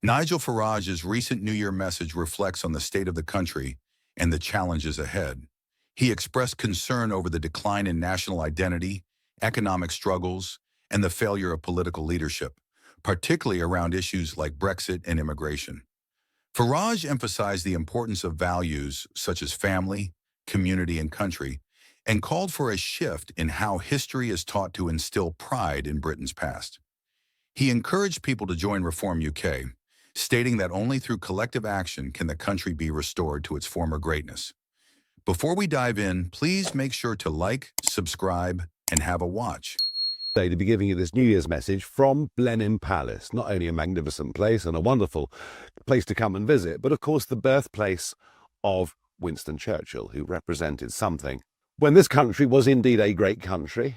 Nigel Farage's recent New Year message reflects on the state of the country and the challenges ahead. He expressed concern over the decline in national identity, economic struggles, and the failure of political leadership, particularly around issues like Brexit and immigration. Farage emphasized the importance of values such as family, community, and country, and called for a shift in how history is taught to instill pride in Britain's past. He encouraged people to join Reform UK, stating that only through collective action can the country be restored to its former greatness. Before we dive in, please make sure to like, subscribe, and have a watch. To be giving you this New Year's message from Blenheim Palace. Not only a magnificent place and a wonderful place to come and visit, but of course the birthplace of Winston Churchill, who represented something when this country was indeed a great country,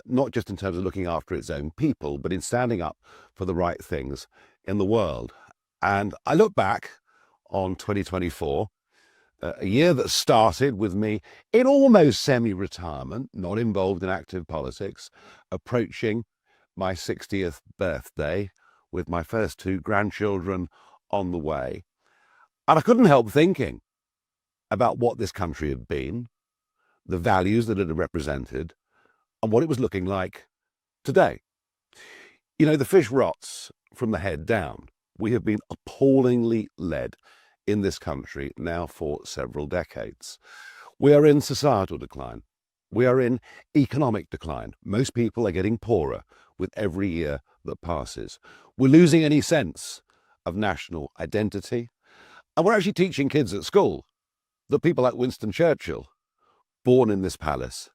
not just in terms of looking after its own people, but in standing up for the right things in the world. And I look back on 2024, a year that started with me in almost semi-retirement, not involved in active politics, approaching my 60th birthday with my first two grandchildren on the way. And I couldn't help thinking about what this country had been, the values that it had represented, and what it was looking like today. You know, the fish rots from the head down. We have been appallingly led in this country now for several decades. We are in societal decline. We are in economic decline. Most people are getting poorer with every year that passes. We're losing any sense of national identity. And we're actually teaching kids at school that people like Winston Churchill, born in this palace,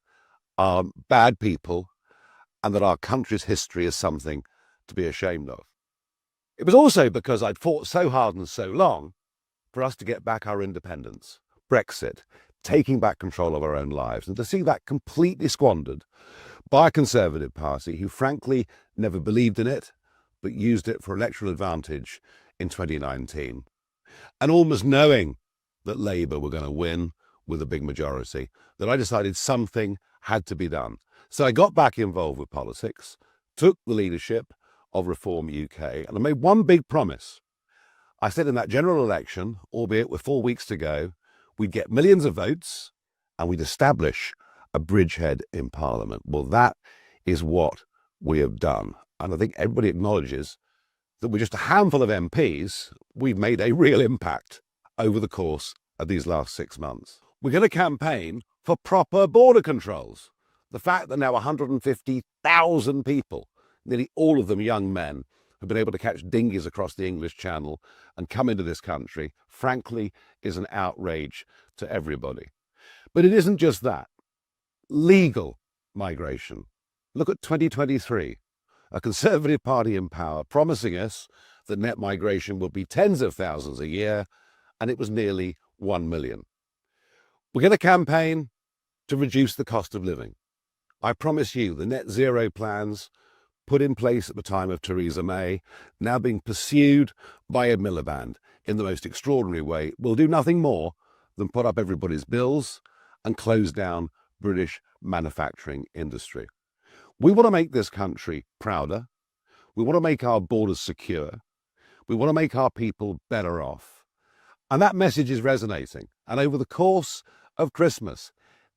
are bad people and that our country's history is something to be ashamed of. It was also because I'd fought so hard and so long for us to get back our independence, Brexit, taking back control of our own lives, and to see that completely squandered by a Conservative Party who frankly never believed in it, but used it for electoral advantage in 2019. And almost knowing that Labour were going to win with a big majority, that I decided something had to be done. So I got back involved with politics, took the leadership of Reform UK, and I made one big promise. I said in that general election, albeit with 4 weeks to go, we'd get millions of votes and we'd establish a bridgehead in Parliament. Well, that is what we have done. And I think everybody acknowledges that with just a handful of MPs, we've made a real impact over the course of these last 6 months. We're going to campaign for proper border controls. The fact that now 150,000 people, nearly all of them young men, have been able to catch dinghies across the English Channel and come into this country, frankly, is an outrage to everybody. But it isn't just that. Legal migration. Look at 2023, a Conservative Party in power promising us that net migration will be tens of thousands a year, and it was nearly 1 million. We're going to campaign to reduce the cost of living. I promise you the net zero plans put in place at the time of Theresa May, now being pursued by Ed Miliband in the most extraordinary way, will do nothing more than put up everybody's bills and close down British manufacturing industry. We want to make this country prouder. We want to make our borders secure. We want to make our people better off. And that message is resonating. And over the course of Christmas,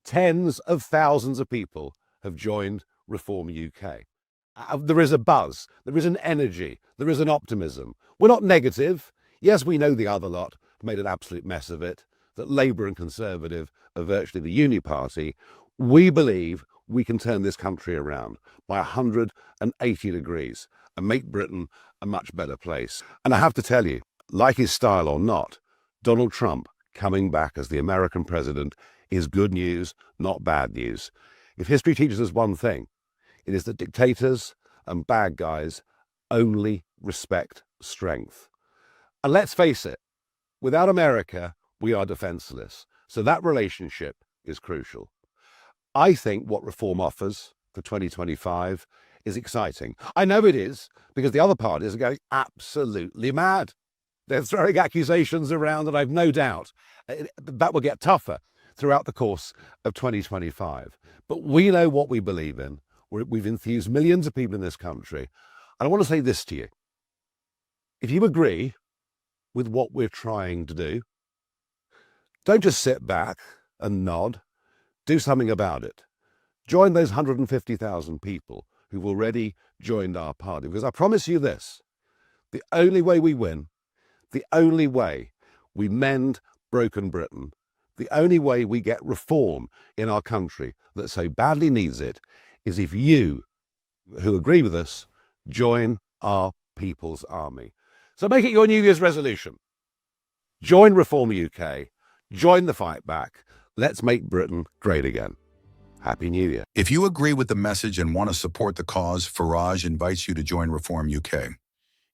tens of thousands of people have joined Reform UK. There is a buzz, there is an energy, there is an optimism. We're not negative. Yes, we know the other lot made an absolute mess of it, that Labour and Conservative are virtually the uni party. We believe we can turn this country around by 180 degrees and make Britain a much better place. And I have to tell you, like his style or not, Donald Trump coming back as the American president is good news, not bad news. If history teaches us one thing, it is that dictators and bad guys only respect strength. And let's face it, without America, we are defenseless. So that relationship is crucial. I think what Reform offers for 2025 is exciting. I know it is, because the other parties are going absolutely mad. They're throwing accusations around, and I've no doubt that will get tougher throughout the course of 2025. But we know what we believe in. We've enthused millions of people in this country. And I want to say this to you. If you agree with what we're trying to do, don't just sit back and nod. Do something about it. Join those 150,000 people who've already joined our party. Because I promise you this, the only way we win, the only way we mend broken Britain, the only way we get reform in our country that so badly needs it, is if you, who agree with us, join our People's Army. So make it your New Year's resolution. Join Reform UK. Join the fight back. Let's make Britain great again. Happy New Year. If you agree with the message and want to support the cause, Farage invites you to join Reform UK.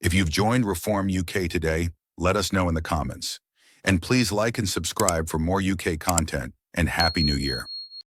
If you've joined Reform UK today, let us know in the comments. And please like and subscribe for more UK content, and Happy New Year.